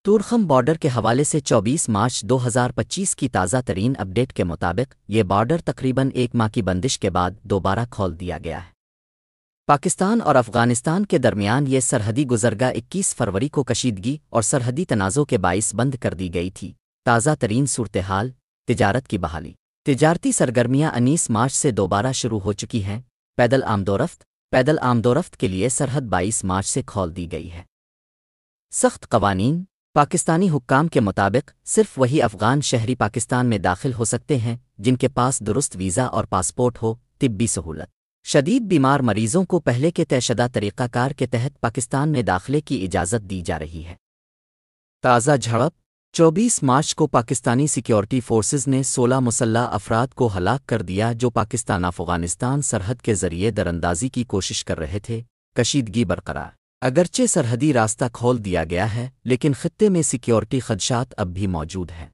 Torkham border کے حوالے سے 24 مارچ 2025 کی تازہ ترین اپ ڈیٹ کے مطابق یہ بارڈر تقریباً ایک ماہ کی بندش کے بعد دوبارہ کھول دیا گیا ہے۔ پاکستان اور افغانستان کے درمیان یہ سرحدی گزرگاہ 21 فروری کو کشیدگی اور سرحدی تنازع کے باعث بند کر دی گئی تھی۔ تازہ ترین صورتحال: تجارت کی بحالی۔ تجارتی سرگرمیاں 19 مارچ سے دوبارہ شروع ہو چکی ہیں۔ پیدل آمدورفت کے لیے سرحد 22 مارچ سے کھول دی گئی ہے۔ سخت قوانین: پاکستانی حکام کے مطابق صرف وہی افغان شہری پاکستان میں داخل ہو سکتے ہیں جن کے پاس درست ویزا اور پاسپورٹ ہو۔ طبی سہولت: شدید بیمار مریضوں کو پہلے کے طے شدہ طریقہ کار کے تحت پاکستان میں داخلے کی اجازت دی جا رہی ہے۔ تازہ جھڑپ: 24 مارچ کو پاکستانی سیکیورٹی فورسز نے 16 مسلح افراد کو ہلاک کر دیا جو پاکستان افغانستان سرحد کے ذریعے دراندازی کی کوشش کر رہے تھے۔ کشیدگی برقرار: اگرچہ سرحدی راستہ کھول دیا گیا ہے لیکن خطے میں سیکیورٹی خدشات اب بھی موجود ہیں۔